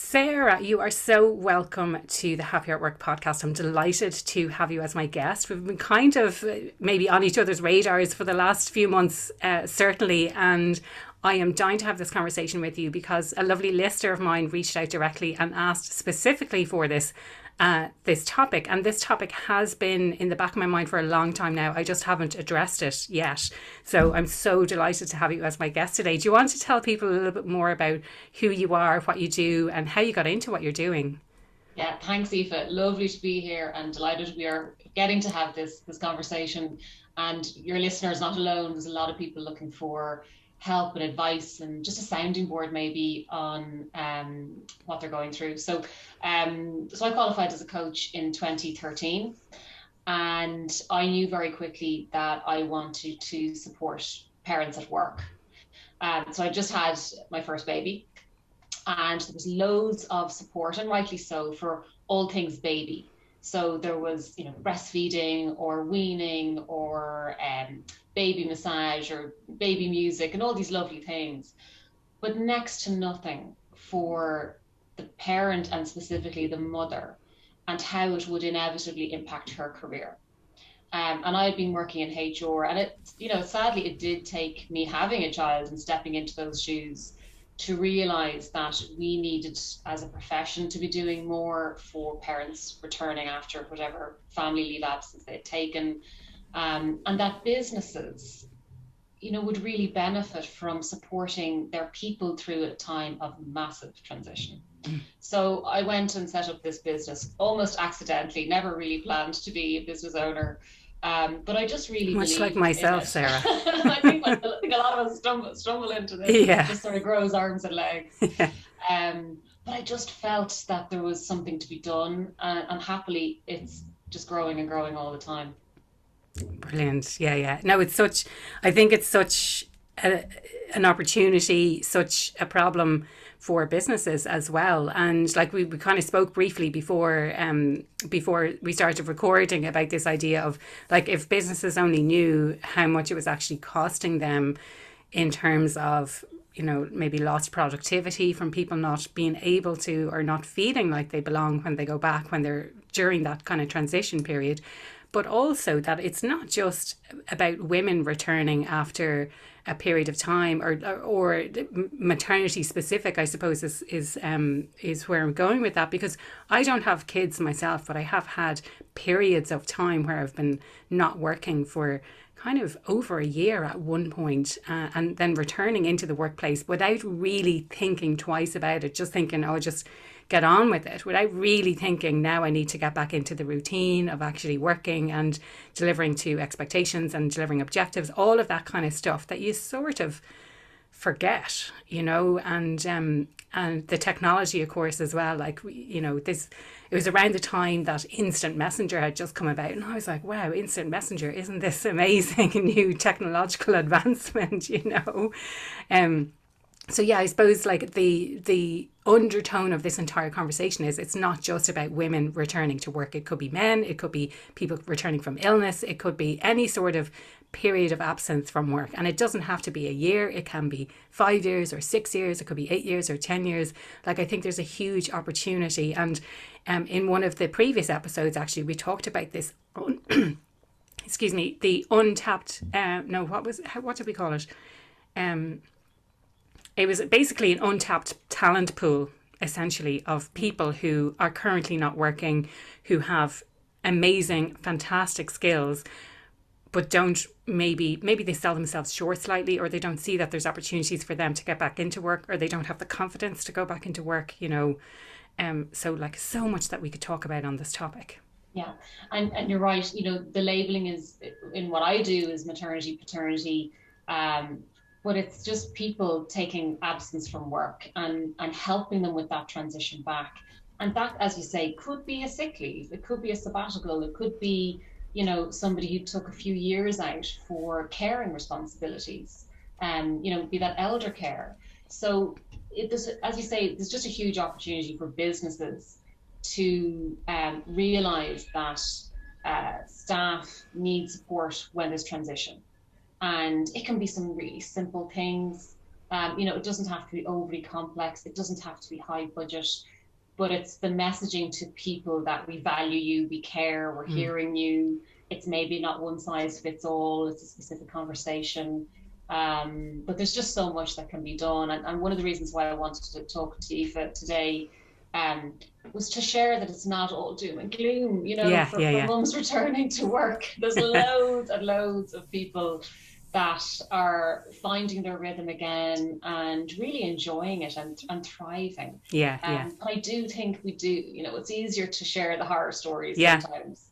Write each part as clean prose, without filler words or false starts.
Sarah, you are so welcome to the Happy at Work podcast. I'm delighted to have you as my guest. We've been kind of maybe on each other's radars for the last few months, certainly, and I am dying to have this conversation with you because a lovely listener of mine reached out directly and asked specifically for this topic, and this topic has been in the back of my mind for a long time now. I just haven't addressed it yet, so I'm so delighted to have you as my guest today. Do you want to tell people a little bit more about who you are, what you do, and how you got into what you're doing? Yeah, thanks, Aoife. Lovely to be here and delighted we are getting to have this conversation. And your listeners not alone. There's a lot of people looking for help and advice and just a sounding board maybe on what they're going through. So I qualified as a coach in 2013, and I knew very quickly that I wanted to support parents at work. So I just had my first baby, and there was loads of support, and rightly so, for all things baby. So there was, breastfeeding or weaning or baby massage or baby music and all these lovely things, but next to nothing for the parent and specifically the mother and how it would inevitably impact her career. And I had been working in HR, and sadly, it did take me having a child and stepping into those shoes to realize that we needed as a profession to be doing more for parents returning after whatever family leave absence they'd taken, and that businesses would really benefit from supporting their people through a time of massive transition. So I went and set up this business almost accidentally, never really planned to be a business owner. But I just really much like myself, Sarah. I think a lot of us stumble into this. Yeah. It just sort of grows arms and legs. Yeah. But I just felt that there was something to be done, and happily, it's just growing and growing all the time. Brilliant. Yeah. No, I think it's such an opportunity, such a problem for businesses as well. And like we kind of spoke briefly before we started recording about this idea of like if businesses only knew how much it was actually costing them in terms of maybe lost productivity from people not being able to or not feeling like they belong when they go back, when they're during that kind of transition period. But also that it's not just about women returning after a period of time or maternity specific, I suppose is where I'm going with that, because I don't have kids myself, but I have had periods of time where I've been not working for kind of over a year at one point, and then returning into the workplace without really thinking twice about it, just thinking, just get on with it, without really thinking now I need to get back into the routine of actually working and delivering to expectations and delivering objectives, all of that kind of stuff that you sort of forget, and the technology, of course, as well. Like, it was around the time that instant messenger had just come about, and I was like, wow, instant messenger, isn't this amazing new technological advancement, So yeah, I suppose like the undertone of this entire conversation is it's not just about women returning to work. It could be men, it could be people returning from illness, it could be any sort of period of absence from work. And it doesn't have to be a year, it can be 5 years or 6 years, it could be 8 years or 10 years. Like, I think there's a huge opportunity. And in one of the previous episodes, actually, we talked about this, excuse me, the untapped, what did we call it? It was basically an untapped talent pool, essentially, of people who are currently not working, who have amazing, fantastic skills, but don't maybe they sell themselves short slightly, or they don't see that there's opportunities for them to get back into work, or they don't have the confidence to go back into work, So like so much that we could talk about on this topic. Yeah, and you're right. The labeling is in what I do is maternity, paternity, but it's just people taking absence from work and helping them with that transition back. And that, as you say, could be a sick leave, it could be a sabbatical, it could be, somebody who took a few years out for caring responsibilities, be that elder care. So as you say, there's just a huge opportunity for businesses to realize that staff need support when there's transition. And it can be some really simple things. It doesn't have to be overly complex. It doesn't have to be high budget. but it's the messaging to people that we value you, we care, we're hearing you. It's maybe not one size fits all, it's a specific conversation. But there's just so much that can be done. And one of the reasons why I wanted to talk to Aoife today was to share that it's not all doom and gloom, for mums returning to work. There's loads and loads of people that are finding their rhythm again and really enjoying it and thriving. I do think we do, it's easier to share the horror stories sometimes.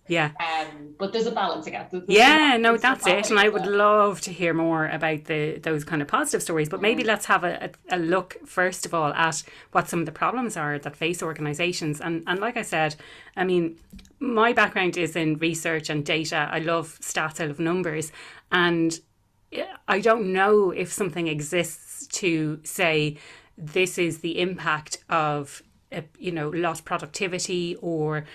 But there's a balance again. That's it. And I would love to hear more about those kind of positive stories. But maybe let's have a look, first of all, at what some of the problems are that face organisations. And like I said, I mean, my background is in research and data. I love stats, I love numbers. And I don't know if something exists to say this is the impact of lost productivity, or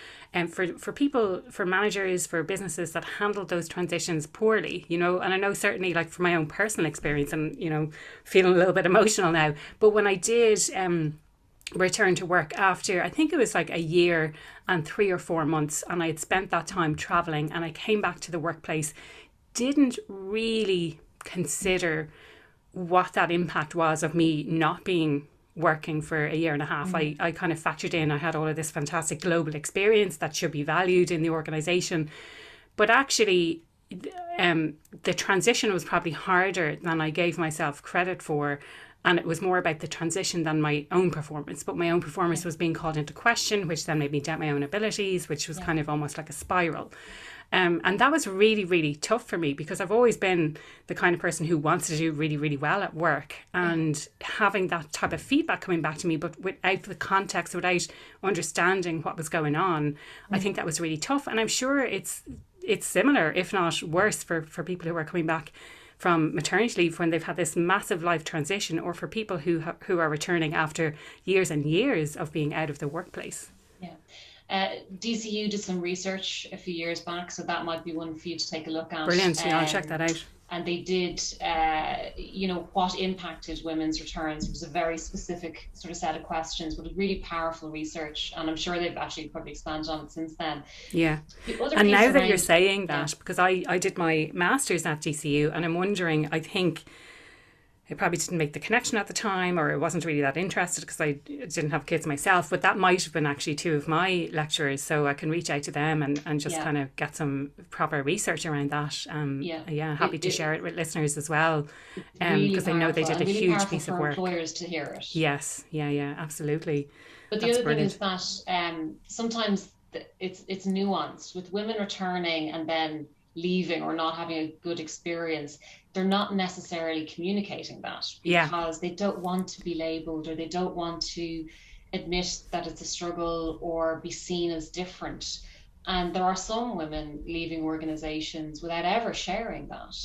for people, for managers, for businesses that handled those transitions poorly, and I know certainly, like, from my own personal experience, and feeling a little bit emotional now, but when I did return to work after, I think it was like a year and 3 or 4 months, and I had spent that time traveling, and I came back to the workplace, didn't really consider what that impact was of me not being working for a year and a half. I kind of factored in I had all of this fantastic global experience that should be valued in the organisation, but actually the transition was probably harder than I gave myself credit for, and it was more about the transition than my own performance. But my own performance was being called into question, which then made me doubt my own abilities, which was kind of almost like a spiral. And that was really, really tough for me, because I've always been the kind of person who wants to do really, really well at work, and having that type of feedback coming back to me, but without the context, without understanding what was going on, I think that was really tough. And I'm sure it's similar, if not worse, for people who are coming back from maternity leave when they've had this massive life transition, or for people who are returning after years and years of being out of the workplace. DCU did some research a few years back, so that might be one for you to take a look at. Brilliant, I'll check that out. And they did, what impacted women's returns. It was a very specific sort of set of questions, but really powerful research. And I'm sure they've actually probably expanded on it since then. And now that you're saying that, because I did my master's at DCU, and I'm wondering, I think I probably didn't make the connection at the time, or I wasn't really that interested because I didn't have kids myself, but that might have been actually 2 of my lecturers, so I can reach out to them and just kind of get some proper research around that. Happy to share it with listeners as well, because I know they did a huge piece of work. Employers to hear it. Yes, absolutely. But the other thing is that sometimes it's nuanced with women returning and then leaving or not having a good experience. They're not necessarily communicating that because they don't want to be labelled, or they don't want to admit that it's a struggle or be seen as different. And there are some women leaving organisations without ever sharing that.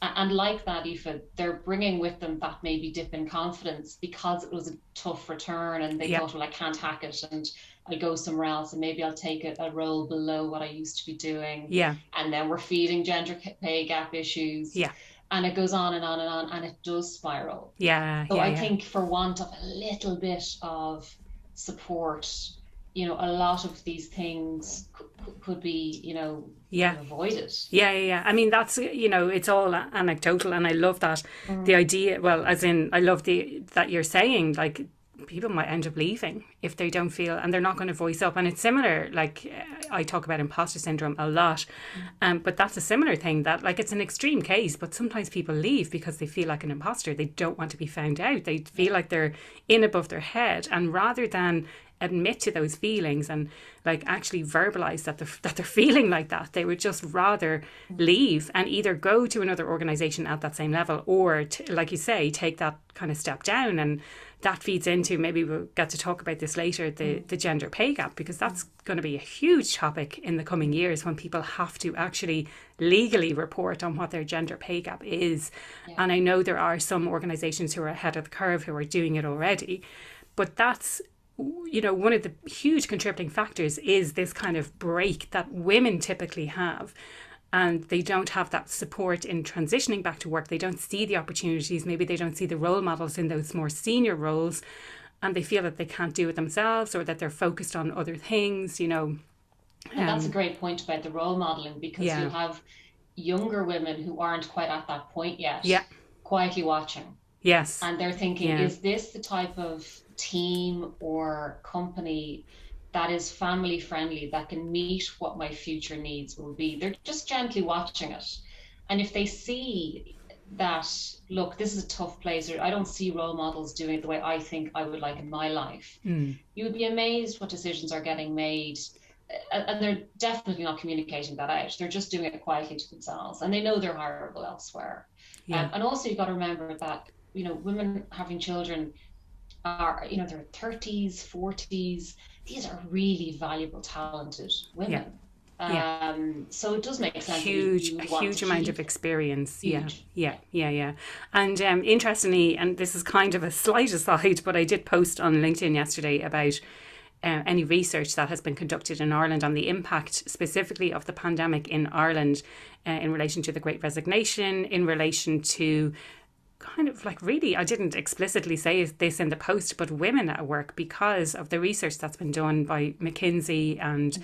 And like that, Aoife, they're bringing with them that maybe dip in confidence because it was a tough return, and they thought, well, I can't hack it, and I'll go somewhere else, and maybe I'll take a role below what I used to be doing. And then we're feeding gender pay gap issues. And it goes on and on and on, and it does spiral. So I think for want of a little bit of support, a lot of these things could be, avoided. I mean, that's, it's all anecdotal, and I love that. The idea, well, as in, I love that you're saying, like, people might end up leaving if they don't feel, and they're not going to voice up. And it's similar, like, I talk about imposter syndrome a lot, but that's a similar thing, that, like, it's an extreme case, but sometimes people leave because they feel like an imposter. They don't want to be found out. They feel like they're in above their head, and rather than admit to those feelings and, like, actually verbalize that they're feeling like that, they would just rather leave and either go to another organization at that same level, or like you say, take that kind of step down. And that feeds into, maybe we'll get to talk about this later, the gender pay gap, because that's going to be a huge topic in the coming years when people have to actually legally report on what their gender pay gap is. And I know there are some organizations who are ahead of the curve who are doing it already, but that's, one of the huge contributing factors is this kind of break that women typically have, and they don't have that support in transitioning back to work. They don't see the opportunities. Maybe they don't see the role models in those more senior roles. and they feel that they can't do it themselves, or that they're focused on other things, you know. And that's a great point about the role modeling, because Yeah. you have younger women who aren't quite at that point yet, Yeah. quietly watching. Yes. And they're thinking, Yeah. is this the type of team or company that is family friendly, that can meet what my future needs will be? They're just gently watching it. And if they see that, look, this is a tough place, or I don't see role models doing it the way I think I would like in my life, you would be amazed what decisions are getting made. And they're definitely not communicating that out. They're just doing it quietly to themselves, and they know they're hireable elsewhere. Yeah. And also, you've got to remember that, you know, women having children are, you know, their 30s, 40s. These are really valuable, talented women. So it does make sense. Huge amount of experience. Huge. Yeah. And interestingly, and this is kind of a slight aside, but I did post on LinkedIn yesterday about any research that has been conducted in Ireland on the impact specifically of the pandemic in Ireland in relation to the Great Resignation, in relation to kind of like, really, I didn't explicitly say this in the post, but women at work, because of the research that's been done by McKinsey and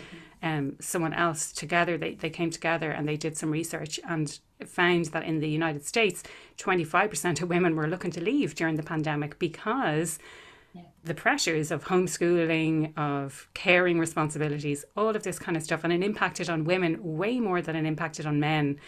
someone else together. They came together and they did some research and found that in the United States, 25% of women were looking to leave during the pandemic because the pressures of homeschooling, of caring responsibilities, all of this kind of stuff, and it impacted on women way more than it impacted on men.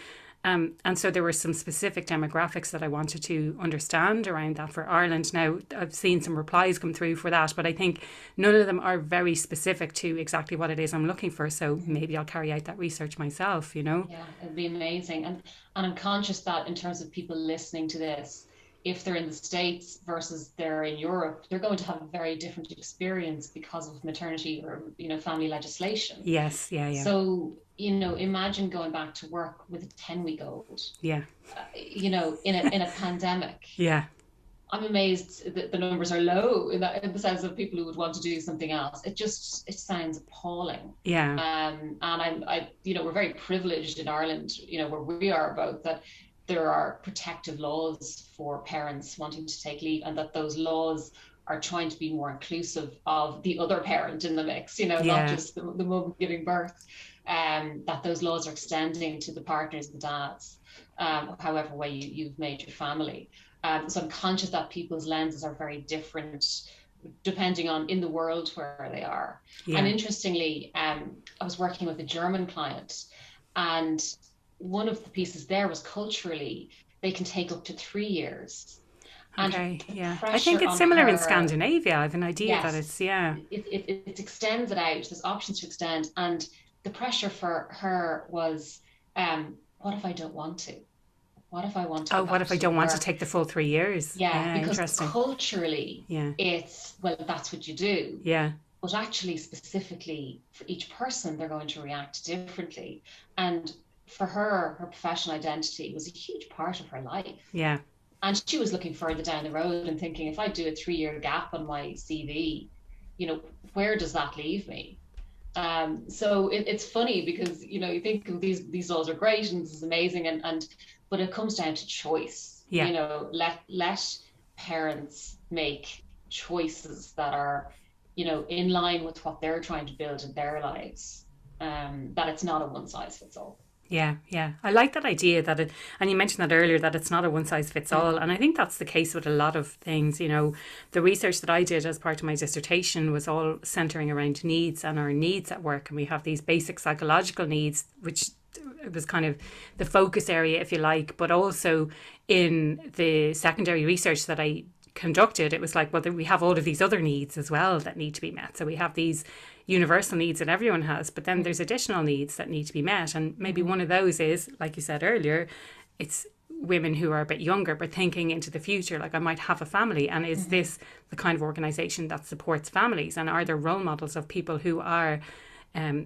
And so there were some specific demographics that I wanted to understand around that for Ireland. Now, I've seen some replies come through for that, but I think none of them are very specific to exactly what it is I'm looking for. So maybe I'll carry out that research myself, you know? Yeah, it'd be amazing. And I'm conscious that in terms of people listening to this, if they're in the States versus they're in Europe, they're going to have a very different experience because of maternity or, you know, family legislation. Yes, yeah. So, you know, imagine going back to work with a 10-week-old. Yeah. You know, in a pandemic. Yeah. I'm amazed that the numbers are low in the sense of people who would want to do something else. It sounds appalling. Yeah. And I, you know, we're very privileged in Ireland, you know, where we are, about that there are protective laws for parents wanting to take leave, and that those laws are trying to be more inclusive of the other parent in the mix, you know, not just the mum giving birth, that those laws are extending to the partners, the dads, however way you've made your family. So I'm conscious that people's lenses are very different depending on in the world where they are. Yeah. And interestingly, I was working with a German client, and one of the pieces there was culturally, they can take up to 3 years. Okay, yeah. I think it's similar in Scandinavia. I have an idea that it's, It extends it out. There's options to extend. And the pressure for her was, what if I don't want to? What if I want to? Oh, what if I don't want to take the full 3 years? Yeah, because culturally, it's, well, that's what you do. Yeah. But actually, specifically for each person, they're going to react differently. And for her, her professional identity was a huge part of her life. Yeah. And she was looking further down the road and thinking, if I do a 3-year gap on my CV, you know, where does that leave me? So it's funny because, you know, you think these laws are great and this is amazing, but it comes down to choice. Yeah. You know, let parents make choices that are, you know, in line with what they're trying to build in their lives. That it's not a one size fits all. Yeah. I like that idea and you mentioned that earlier, that it's not a one size fits all. And I think that's the case with a lot of things. You know, the research that I did as part of my dissertation was all centering around needs and our needs at work. And we have these basic psychological needs, which was kind of the focus area, if you like, but also in the secondary research that I conducted, it was like, well, we have all of these other needs as well that need to be met. So we have these universal needs that everyone has, but then there's additional needs that need to be met. And maybe one of those is, like you said earlier, it's women who are a bit younger, but thinking into the future, like I might have a family. And is this the kind of organisation that supports families? And are there role models of people who are,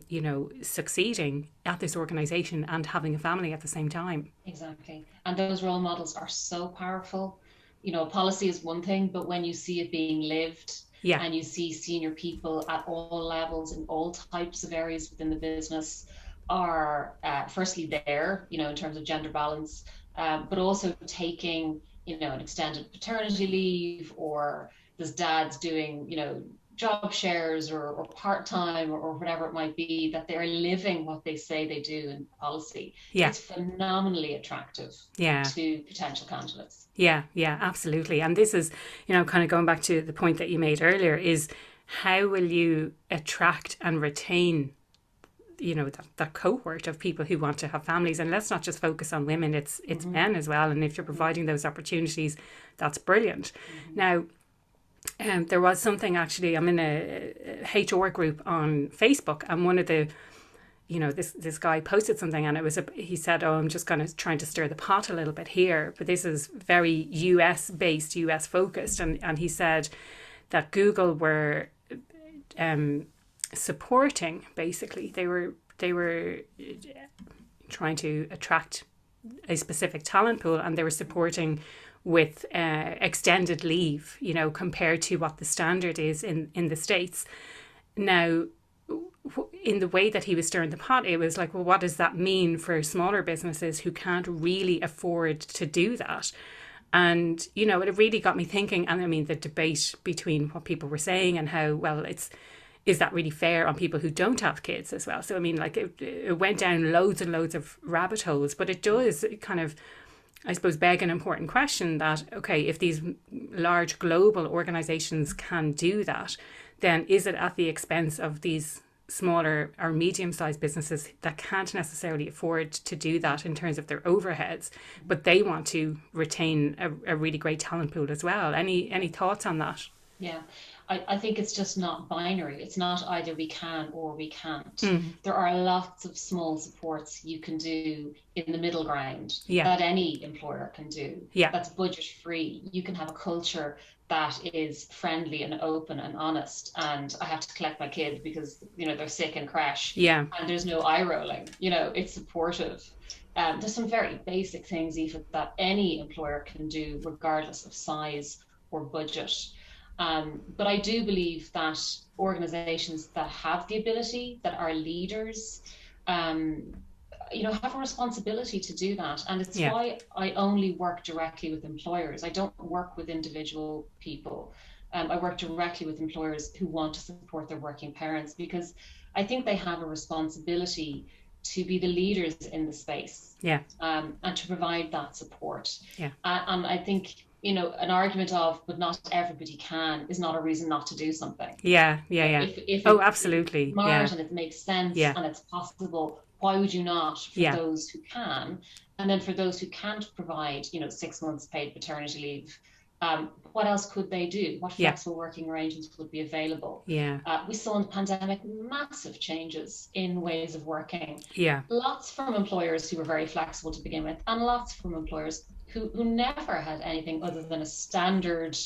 you know, succeeding at this organisation and having a family at the same time? Exactly. And those role models are so powerful. You know, policy is one thing, but when you see it being lived, and you see senior people at all levels in all types of areas within the business are firstly there, you know, in terms of gender balance, but also taking, you know, an extended paternity leave or, there's dads doing, job shares or part-time or whatever it might be, that they're living what they say they do in policy. Yeah. It's phenomenally attractive to potential candidates. Yeah, absolutely. And this is, kind of going back to the point that you made earlier, is how will you attract and retain, that cohort of people who want to have families? And let's not just focus on women, it's men as well. And if you're providing those opportunities, that's brilliant. Now, there was something, actually, I'm in a HR group on Facebook, and one of the, this guy posted something, and he said, oh, I'm just kind of trying to stir the pot a little bit here, but this is very US based, US focused. And he said that Google were supporting, basically, they were trying to attract a specific talent pool, and they were supporting with extended leave, compared to what the standard is in the States. Now, in the way that he was stirring the pot, it was like, well, what does that mean for smaller businesses who can't really afford to do that? And, it really got me thinking. And I mean, the debate between what people were saying and how, well, is that really fair on people who don't have kids as well? So, I mean, like it went down loads and loads of rabbit holes, but it does kind of, I suppose, beg an important question that, okay, if these large global organizations can do that, then is it at the expense of these smaller or medium-sized businesses that can't necessarily afford to do that in terms of their overheads, but they want to retain a really great talent pool as well? Any thoughts on that? Yeah, I think it's just not binary. It's not either we can or we can't. There are lots of small supports you can do in the middle ground that any employer can do. That's budget free. You can have a culture that is friendly and open and honest. And I have to collect my kid because, they're sick and crash. And there's no eye rolling. It's supportive. There's some very basic things, Aoife, that any employer can do regardless of size or budget. But I do believe that organizations that have the ability, that are leaders, have a responsibility to do that. And it's why I only work directly with employers. I don't work with individual people. I work directly with employers who want to support their working parents, because I think they have a responsibility to be the leaders in the space, and to provide that support. And I think, an argument of, but not everybody can, is not a reason not to do something. If absolutely. It's smart and it makes sense and it's possible, why would you not for those who can? And then for those who can't provide, 6 months paid paternity leave, what else could they do? What flexible working arrangements would be available? We saw in the pandemic massive changes in ways of working. Lots from employers who were very flexible to begin with, and lots from employers who never had anything other than a standard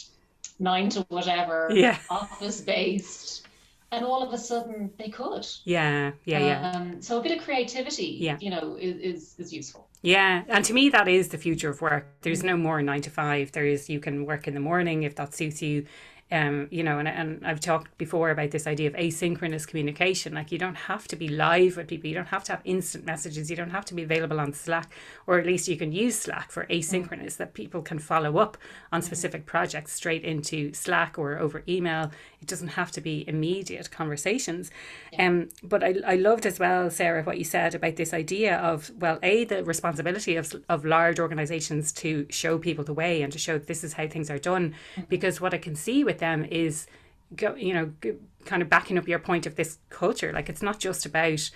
9 to whatever, office based, and all of a sudden they could. So a bit of creativity, is useful. And to me, that is the future of work. There's no more 9 to 5. You can work in the morning if that suits you. And I've talked before about this idea of asynchronous communication. Like, you don't have to be live with people. You don't have to have instant messages. You don't have to be available on Slack, or at least you can use Slack for asynchronous, that people can follow up on specific projects straight into Slack or over email. It doesn't have to be immediate conversations. But I loved as well, Sarah, what you said about this idea of, well, the responsibility of large organizations to show people the way and to show this is how things are done. Because what I can see with them is, kind of backing up your point of this culture. Like, it's not just about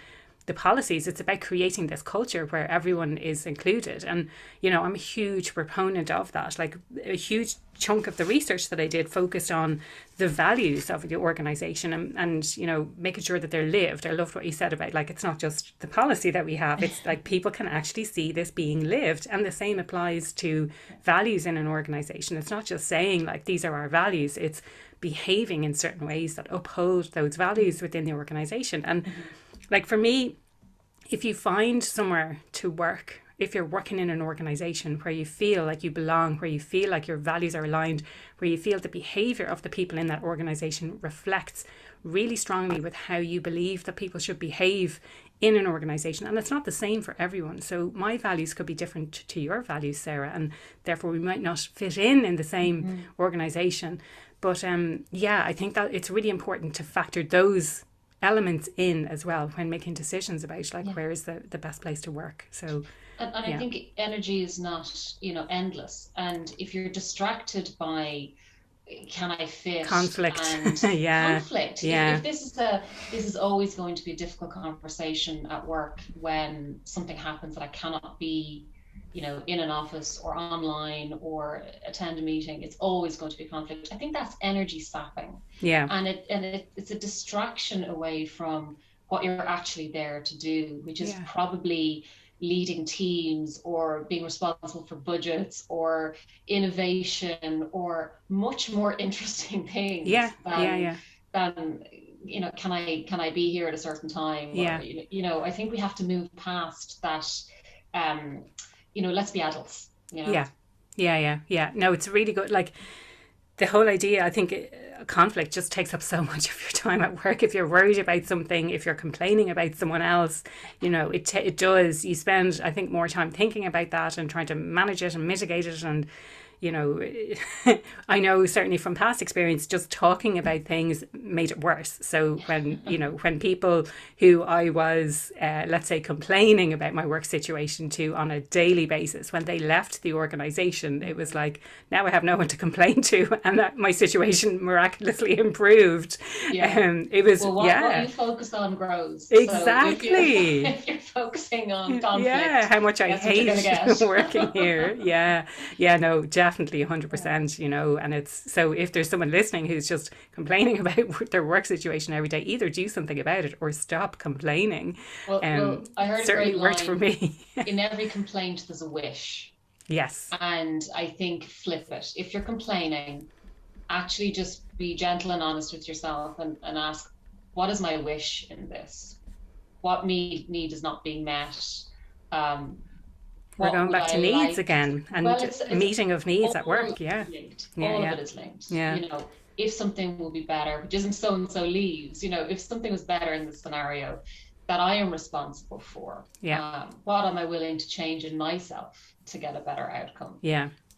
the policies, it's about creating this culture where everyone is included. And, I'm a huge proponent of that. Like, a huge chunk of the research that I did focused on the values of the organization and making sure that they're lived. I loved what you said about, like, it's not just the policy that we have, it's like people can actually see this being lived. And the same applies to values in an organization. It's not just saying, like, these are our values, it's behaving in certain ways that uphold those values within the organization. And like, for me, if you find somewhere to work if you're working in an organization where you feel like you belong, where you feel like your values are aligned, where you feel the behavior of the people in that organization reflects really strongly with how you believe that people should behave in an organization. And it's not the same for everyone. So my values could be different to your values, Sarah, and therefore we might not fit in the same organization. But I think that it's really important to factor those elements in as well when making decisions about like where is the best place to work. So and I think energy is not, endless, and if you're distracted by can I fit conflict and conflict, if this is always going to be a difficult conversation at work when something happens that I cannot be in an office or online or attend a meeting, it's always going to be conflict. I think that's energy sapping. Yeah. And it's a distraction away from what you're actually there to do, which is probably leading teams or being responsible for budgets or innovation or much more interesting things than can I be here at a certain time? Or, I think we have to move past that. Let's be adults. Yeah. No, it's really good. Like the whole idea, I think conflict just takes up so much of your time at work. If you're worried about something, if you're complaining about someone else, it does. You spend, I think, more time thinking about that and trying to manage it and mitigate it. And I know certainly from past experience, just talking about things made it worse. So when people who I was, let's say, complaining about my work situation to on a daily basis, when they left the organization, it was like, now I have no one to complain to, and that my situation miraculously improved. It was, what you focus on grows. Exactly. So if you're focusing on conflict, how much I hate working here. No, definitely 100%, and it's so if there's someone listening who's just complaining about their work situation every day, either do something about it or stop complaining. Well, I heard certainly a great worked line, for me. In every complaint there's a wish. Yes. And I think flip it. If you're complaining, actually just be gentle and honest with yourself and ask, what is my wish in this? What need is not being met? We're going back to needs again, and it's meeting of needs at work. All of it is linked. If something will be better, which isn't so and so leaves. If something was better in the scenario that I am responsible for, what am I willing to change in myself to get a better outcome?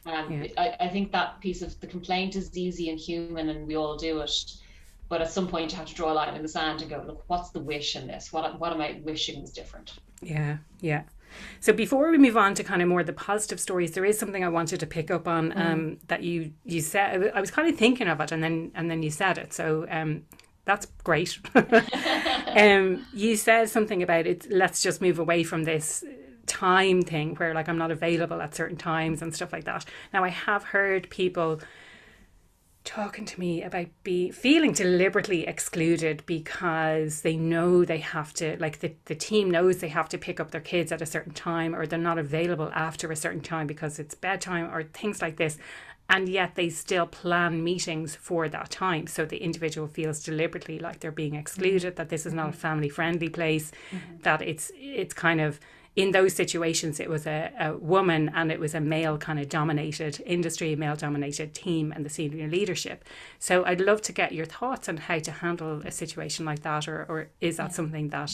I think that piece of the complaint is easy and human, and we all do it. But at some point, you have to draw a line in the sand and go, look, what's the wish in this? What am I wishing was different? Yeah. So before we move on to kind of more the positive stories, there is something I wanted to pick up on that you said. I was kind of thinking of it, and then you said it. So that's great. You said something about it. Let's just move away from this time thing where like I'm not available at certain times and stuff like that. Now I have heard people talking to me about feeling deliberately excluded because they know they have to, like the team knows they have to pick up their kids at a certain time, or they're not available after a certain time because it's bedtime or things like this, and yet they still plan meetings for that time. So the individual feels deliberately like they're being excluded, that this is not a family friendly place, that it's kind of, in those situations, it was a woman and it was a male kind of dominated industry, male dominated team and the senior leadership. So I'd love to get your thoughts on how to handle a situation like that, or is that something that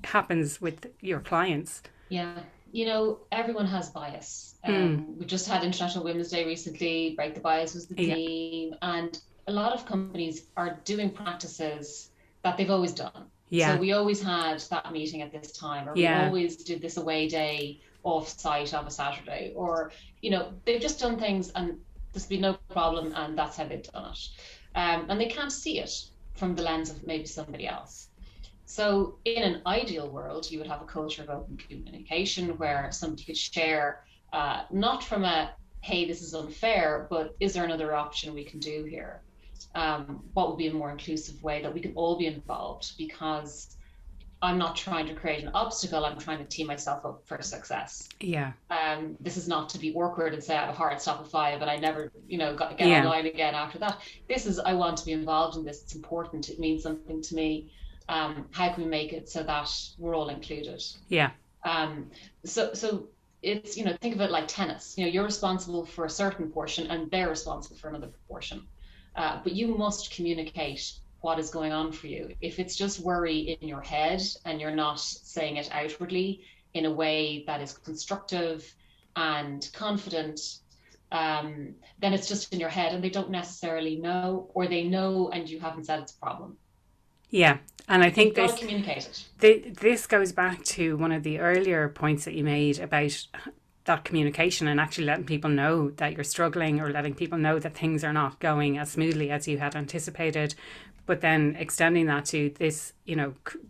happens with your clients? Yeah, everyone has bias. We just had International Women's Day recently. Break the Bias was the theme. And a lot of companies are doing practices that they've always done. So we always had that meeting at this time, or we always did this away day off site on a Saturday, or, they've just done things and there's been no problem, and that's how they've done it. And they can't see it from the lens of maybe somebody else. So in an ideal world, you would have a culture of open communication where somebody could share, not from a, hey, this is unfair, but is there another option we can do here? What would be a more inclusive way that we can all be involved, because I'm not trying to create an obstacle, I'm trying to tee myself up for success. This is not to be awkward and say I have a hard stop at 5 and I never got to get online again after that. This is, I want to be involved in this, it's important, it means something to me. How can we make it so that we're all included? So it's, think of it like tennis. You're responsible for a certain portion and they're responsible for another portion. But you must communicate what is going on for you. If it's just worry in your head and you're not saying it outwardly in a way that is constructive and confident, then it's just in your head and they don't necessarily know, or they know and you haven't said it's a problem. Yeah. And I think You've got to communicate it. This goes back to one of the earlier points that you made about that communication and actually letting people know that you're struggling, or letting people know that things are not going as smoothly as you had anticipated. But then extending that to this,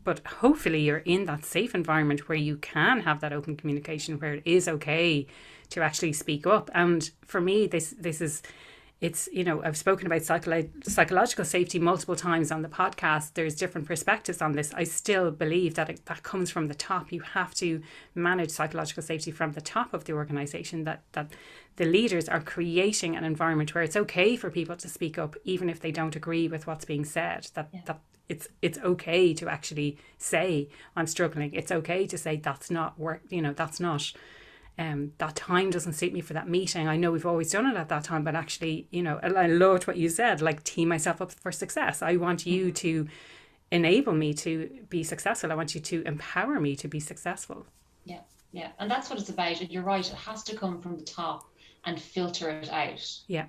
but hopefully you're in that safe environment where you can have that open communication, where it is okay to actually speak up. And for me, this is, it's, I've spoken about psychological safety multiple times on the podcast. There's different perspectives on this. I still believe that that comes from the top. You have to manage psychological safety from the top of the organization, that the leaders are creating an environment where it's okay for people to speak up, even if they don't agree with what's being said, that it's okay to actually say, I'm struggling. It's okay to say that's not work, that's not, that time doesn't suit me for that meeting. I know we've always done it at that time, but actually, I loved what you said, like tee myself up for success. I want you to enable me to be successful. I want you to empower me to be successful. Yeah, yeah. And that's what it's about. And you're right, it has to come from the top and filter it out. Yeah.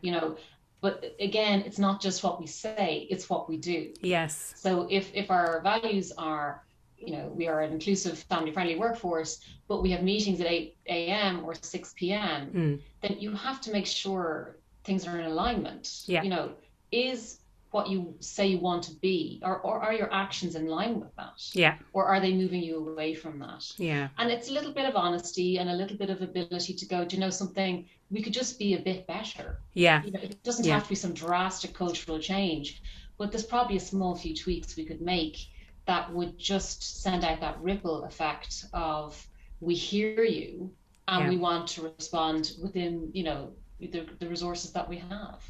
But again, it's not just what we say, it's what we do. Yes. So if our values are, we are an inclusive, family-friendly workforce, but we have meetings at 8 a.m. or 6 p.m., then you have to make sure things are in alignment. Yeah. Is what you say you want to be, or are your actions in line with that? Yeah. Or are they moving you away from that? Yeah. And it's a little bit of honesty and a little bit of ability to go, do you know something? We could just be a bit better. Yeah. It doesn't have to be some drastic cultural change, but there's probably a small few tweaks we could make that would just send out that ripple effect of, we hear you and we want to respond within, the resources that we have.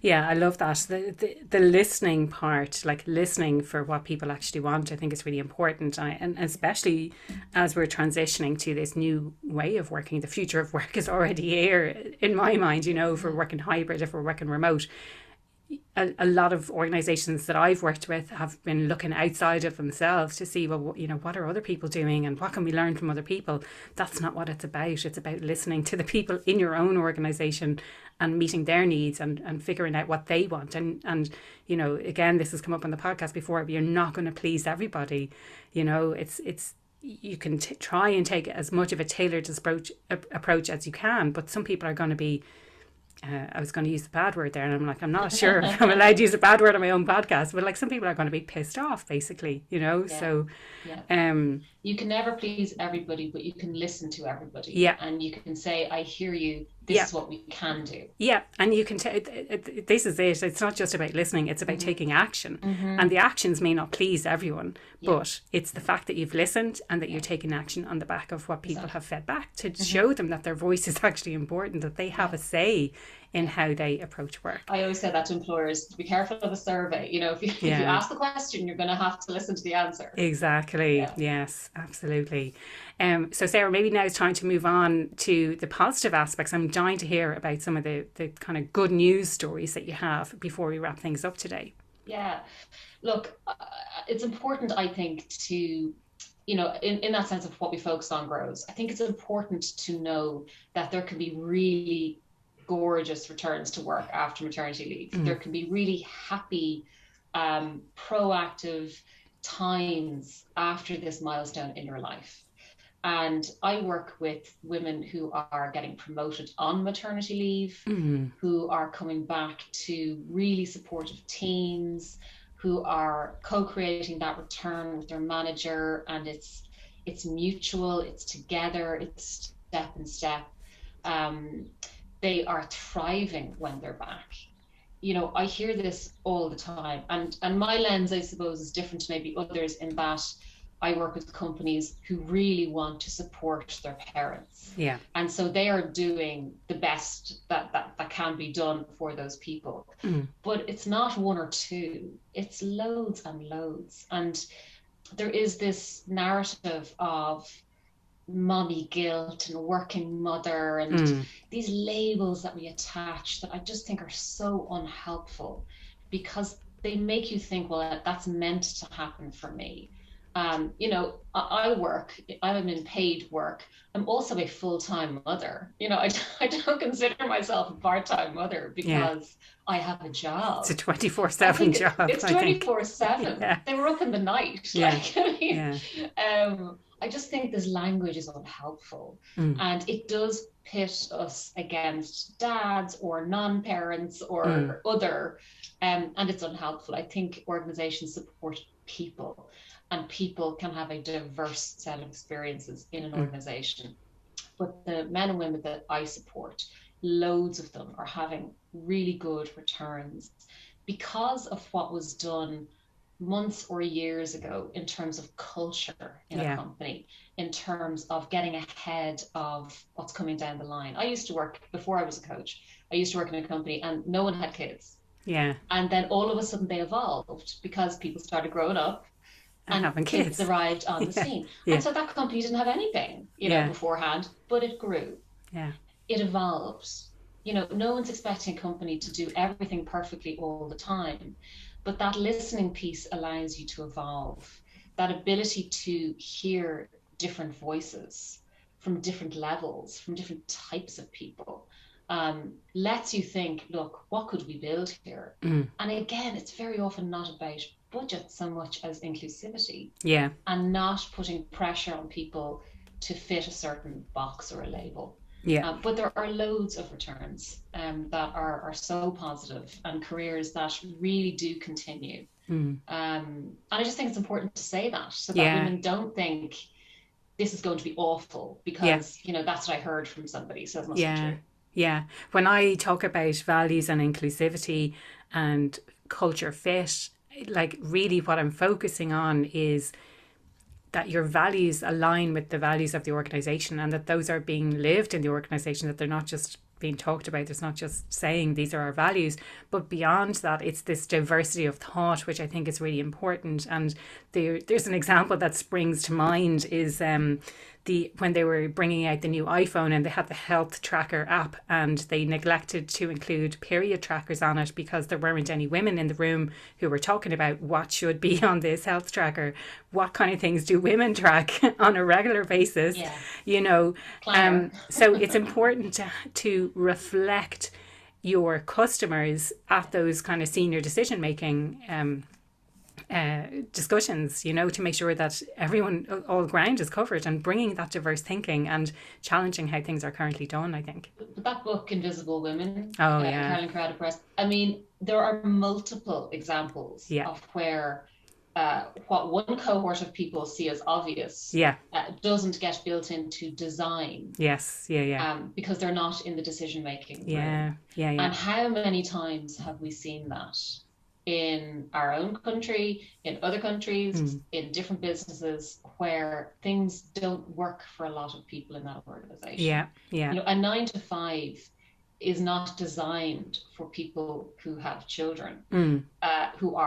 Yeah, I love that. The listening part, like listening for what people actually want, I think is really important. And especially as we're transitioning to this new way of working, the future of work is already here in my mind, if we're working hybrid, if we're working remote. A lot of organizations that I've worked with have been looking outside of themselves to see, well, what are other people doing and what can we learn from other people? That's not what it's about. It's about listening to the people in your own organization and meeting their needs and figuring out what they want. And again, this has come up on the podcast before, but you're not going to please everybody. It's you can try and take as much of a tailored approach as you can, but some people are going to be, I was going to use the bad word there, and I'm like, I'm not sure if I'm allowed to use a bad word on my own podcast, but like some people are going to be pissed off, basically, so you can never please everybody, but you can listen to everybody. Yeah. And you can say, I hear you, this is what we can do. Yeah. And you can this is it. It's not just about listening, it's about taking action. And the actions may not please everyone, but it's the fact that you've listened and that you're taking action on the back of what people have fed back to show them that their voice is actually important, that they have a say in how they approach work. I always say that to employers, to be careful of a survey. If you ask the question, you're going to have to listen to the answer. Exactly. Yeah. Yes, absolutely. So Sarah, maybe now it's time to move on to the positive aspects. I'm dying to hear about some of the kind of good news stories that you have before we wrap things up today. Yeah. Look, it's important, I think, to in that sense of what we focus on grows. I think it's important to know that there can be really gorgeous returns to work after maternity leave. There can be really happy, proactive times after this milestone in your life. And I work with women who are getting promoted on maternity leave, who are coming back to really supportive teams, who are co-creating that return with their manager, and it's mutual, it's together, it's step and step. They are thriving when they're back. I hear this all the time, and my lens, I suppose, is different to maybe others in that I work with companies who really want to support their parents. Yeah. And so they are doing the best that can be done for those people. But it's not one or two, it's loads and loads. And there is this narrative of mommy guilt and working mother and Mm. these labels that we attach that I just think are so unhelpful, because they make you think, well, that's meant to happen for me. I work, I'm in paid work. I'm also a full-time mother. I don't consider myself a part-time mother Yeah. because I have a It's a job. I 24/7 think job, it's I think. 24/7. Yeah. They were up in the night. Yeah. I Yeah. just think this language is unhelpful, Mm. and it does pit us against dads or non-parents Mm. or other, and it's unhelpful. I think organizations support people, and people can have a diverse set of experiences in an Mm. organization. But the men and women that I support, loads of them are having really good returns because of what was done months or years ago in terms of culture in a Yeah. company, in terms of getting ahead of what's coming down the line. I used to work, before I was a coach, I used to work in a company and no one had kids. Yeah. And then all of a sudden they evolved because people started growing up And and having kids kids. arrived on the Yeah. scene. And Yeah. so that company didn't have anything, Yeah. beforehand, but it grew, Yeah. it evolves. No one's expecting a company to do everything perfectly all the time, but that listening piece allows you to evolve. That ability to hear different voices from different levels, from different types of people, lets you think, look, what could we build here? Mm. And again, it's very often not about budget so much as inclusivity, Yeah. and not putting pressure on people to fit a certain box or a label. Yeah. But there are loads of returns that are so positive, and careers that really do continue. Mm. And I just think it's important to say that, so that Yeah. women don't think this is going to be awful Yeah. because, that's what I heard from somebody, so it must be Yeah. true. Yeah. When I talk about values and inclusivity and culture fit, like really what I'm focusing on is that your values align with the values of the organization, and that those are being lived in the organization, that they're not just being talked about. It's not just saying these are our values, but beyond that, it's this diversity of thought, which I think is really important. And there's an example that springs to mind is when they were bringing out the new iPhone and they had the health tracker app, and they neglected to include period trackers on it because there weren't any women in the room who were talking about what should be on this health tracker. What kind of things do women track on a regular basis? Yeah. You know, Planner. so it's important to reflect your customers at those kind of senior decision making discussions, to make sure that all ground is covered, and bringing that diverse thinking and challenging how things are currently done, I think. That book, Invisible Women, Oh, yeah. Carolyn Crowder Press, I mean, there are multiple examples Yeah. of where what one cohort of people see as obvious Yeah. doesn't get built into design. Yes. Yeah. Yeah. Because they're not in the decision-making room. Yeah. Yeah. And Yeah. how many times have we seen that in our own country, in other countries, in different businesses, where things don't work for a lot of people in that organization? Yeah. Yeah. A 9 to 5 is not designed for people who have children, who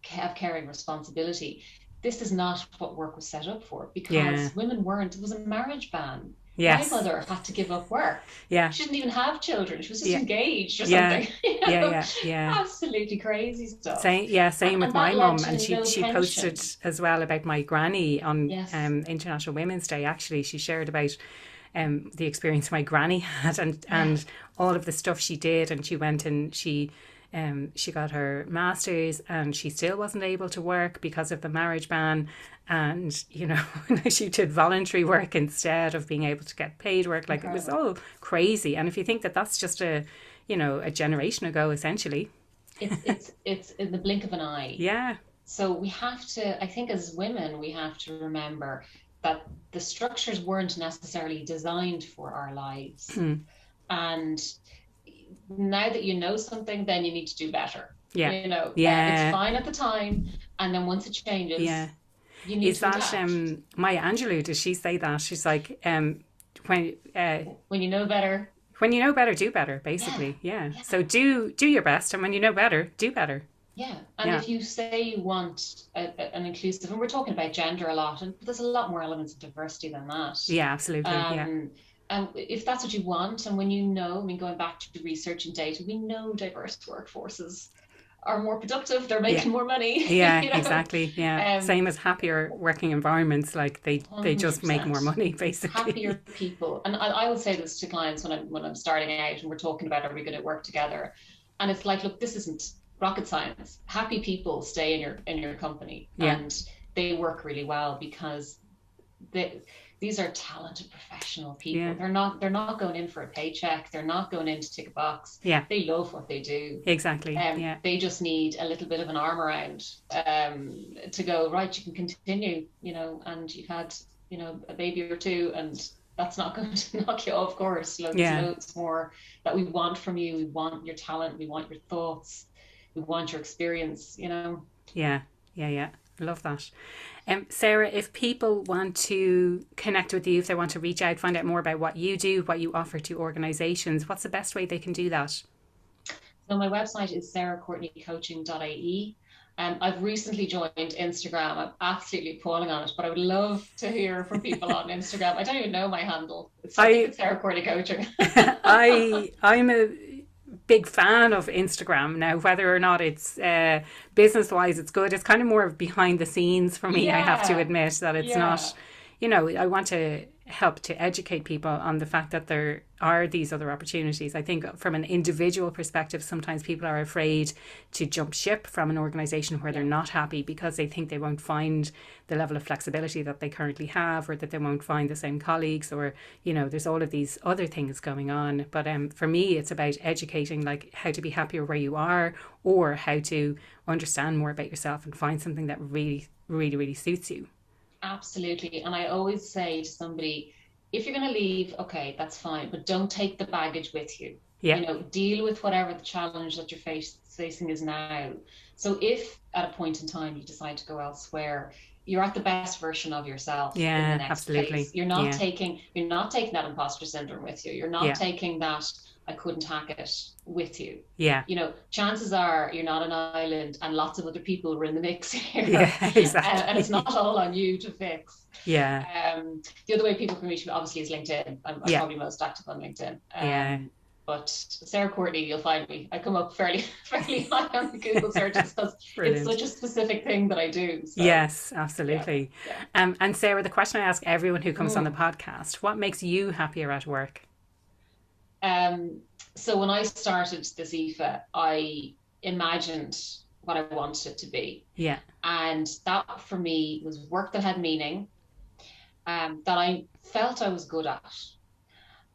have caring responsibility. This is not what work was set up for, because women weren't. It was a marriage ban. Yes. My mother had to give up work. Yeah. She didn't even have children. She was just engaged or Yeah. something. Yeah. Absolutely crazy stuff. Same with my mum, and she posted as well about my granny on International Women's Day. Actually, she shared about the experience my granny had, and all of the stuff she did, and she went and she got her master's, and she still wasn't able to work because of the marriage ban. And she did voluntary work instead of being able to get paid work. Like, Incredible. It was all crazy. And if you think that that's just a generation ago, essentially, it's in the blink of an eye. Yeah. So we have to, I think, as women, we have to remember that the structures weren't necessarily designed for our lives. And now that you know something, then you need to do better. Yeah. It's fine at the time, and then once it changes, you need to adapt. Maya Angelou? Does she say that? She's like, when you know better. When you know better, do better, basically. Yeah. So do your best, and when you know better, do better. Yeah. And if you say you want an inclusive, and we're talking about gender a lot, and there's a lot more elements of diversity than that. Yeah, absolutely. Yeah. And if that's what you want, and when you know, I mean, going back to research and data, we know diverse workforces are more productive, they're making more money. Yeah, You know, exactly. Yeah. Same as happier working environments, like they just make more 100%. money basically. Happier people. And I will say this to clients when I'm starting out and we're talking about, are we going to work together? And it's like, look, this isn't rocket science. Happy people stay in your company, Yeah. and they work really well because they, these are talented professional people. Yeah. They're not going in for a paycheck. They're not going in to tick a box. Yeah. They love what they do. Exactly. Yeah. They just need a little bit of an arm around to go, right, you can continue, you know, and you've had, you know, a baby or two, and that's not going to knock you off course. Loads more that we want from you. We want your talent. We want your thoughts. We want your experience, you know. Yeah. I love that. Sarah, if people want to connect with you, if they want to reach out, find out more about what you do, what you offer to organisations, what's the best way they can do that? So my website is sarahcourtneycoaching.ie. I've recently joined Instagram. I'm absolutely appalling on it, but I would love to hear from people on Instagram. I don't even know my handle. I think it's Sarah Courtney Coaching. I'm a big fan of Instagram now. Whether or not it's business wise it's good, it's kind of more of behind the scenes for me. I have to admit that it's not, you know, I want to help to educate people on the fact that there are these other opportunities. I think from an individual perspective, sometimes people are afraid to jump ship from an organisation where they're not happy because they think they won't find the level of flexibility that they currently have, or that they won't find the same colleagues, or, you know, there's all of these other things going on. But for me, it's about educating, like how to be happier where you are, or how to understand more about yourself and find something that really, really, really suits you. Absolutely. And I always say to somebody, if you're going to leave, okay, that's fine, but don't take the baggage with you. Yeah. You know, deal with whatever the challenge that you're facing is now. So if at a point in time you decide to go elsewhere, you're at the best version of yourself in the next place. You're not taking that imposter syndrome with you. You're not taking that I couldn't hack it with you. Yeah. You know, chances are you're not an island and lots of other people were in the mix here. Yeah, exactly. And it's not all on you to fix. Yeah. The other way people can reach me obviously is LinkedIn. I'm probably most active on LinkedIn. But Sarah Courtney, you'll find me. I come up fairly high on the Google searches because it's such a specific thing that I do. So. Yes, absolutely. Yeah. And Sarah, the question I ask everyone who comes on the podcast, what makes you happier at work? So when I started this Aoife, I imagined what I wanted it to be. Yeah. And that for me was work that had meaning, that I felt I was good at,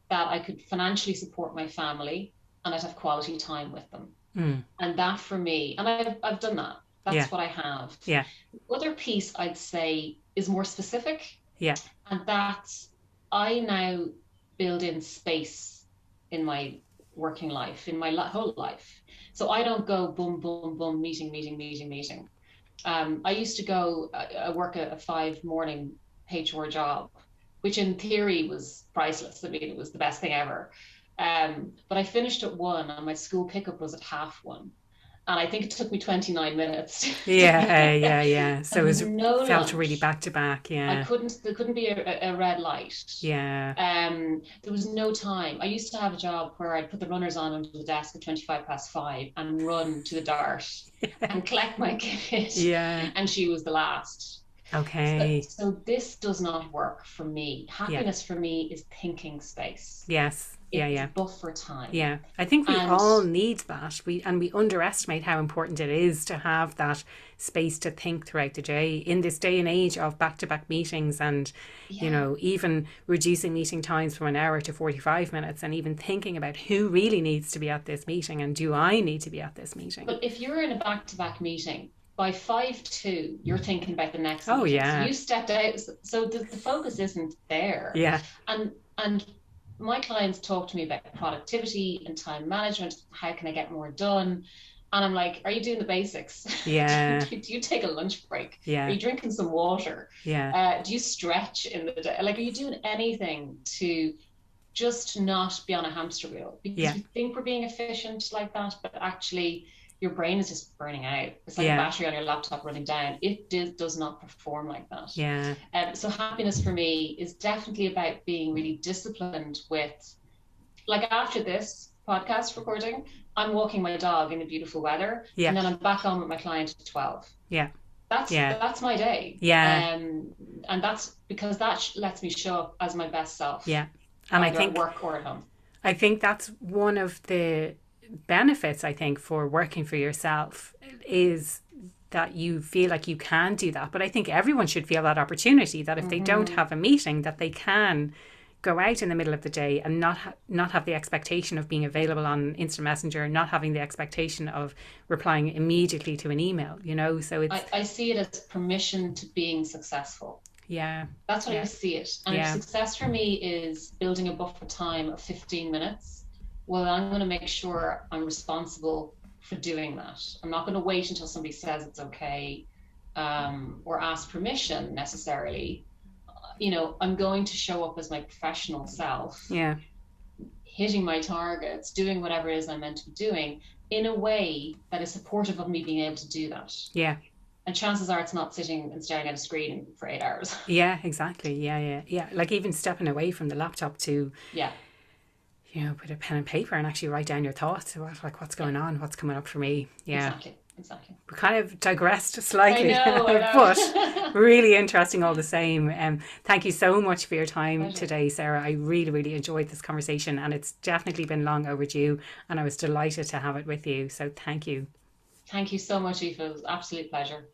that I could financially support my family, and I'd have quality time with them. And that for me, and I've done that. That's what I have. Yeah. The other piece I'd say is more specific. Yeah. And that's, I now build in space in my working life, in my whole life. So I don't go boom, boom, boom, meeting. I used to go work a 5 morning HR job, which in theory was priceless. I mean, it was the best thing ever. But I finished at 1 and my school pickup was at 1:30. And I think it took me 29 minutes. Yeah. So it was no felt lunch. Really back to back. Yeah. There couldn't be a red light. Yeah. There was no time. I used to have a job where I'd put the runners on under the desk at 5:25 and run to the dart and collect my kit. Yeah. And she was the last. Okay. So this does not work for me. Happiness for me is thinking space. Yes. It's buffer time. Yeah. I think we all need that. We underestimate how important it is to have that space to think throughout the day in this day and age of back-to-back meetings, and you know, even reducing meeting times from an hour to 45 minutes, and even thinking about who really needs to be at this meeting, and do I need to be at this meeting? But if you're in a back-to-back meeting, by 5:02, you're thinking about the next meeting. Yeah. So you stepped out, so the focus isn't there. Yeah. And my clients talk to me about productivity and time management. How can I get more done? And I'm like, are you doing the basics? Yeah. do you take a lunch break? Yeah. Are you drinking some water? Yeah. Do you stretch in the day? Like, are you doing anything to just not be on a hamster wheel? Because we think we're being efficient like that, but actually your brain is just burning out. It's like a battery on your laptop running down. It does not perform like that. Yeah. So happiness for me is definitely about being really disciplined with, like after this podcast recording, I'm walking my dog in the beautiful weather, and then I'm back on with my client at 12. Yeah. That's my day. Yeah. And that's because that lets me show up as my best self. Yeah. And I think at work or at home. I think that's one of the benefits, I think, for working for yourself, is that you feel like you can do that. But I think everyone should feel that opportunity, that if they don't have a meeting, that they can go out in the middle of the day and not have the expectation of being available on Instant Messenger, not having the expectation of replying immediately to an email, you know. So it's I see it as permission to being successful. Yeah. That's what I see it. And if success for me is building a buffer time of 15 minutes, well, I'm going to make sure I'm responsible for doing that. I'm not going to wait until somebody says it's okay, or ask permission necessarily. You know, I'm going to show up as my professional self, hitting my targets, doing whatever it is I'm meant to be doing in a way that is supportive of me being able to do that. Yeah. And chances are it's not sitting and staring at a screen for 8 hours. Yeah, exactly. Yeah. Like even stepping away from the laptop to, you know, put a pen and paper and actually write down your thoughts about like what's going on, what's coming up for me. Yeah. Exactly. We kind of digressed slightly, I know. but really interesting all the same. Thank you so much for your time today, Sarah. I really, really enjoyed this conversation, and it's definitely been long overdue, and I was delighted to have it with you. So thank you. Thank you so much, Aoife. It was an absolute pleasure.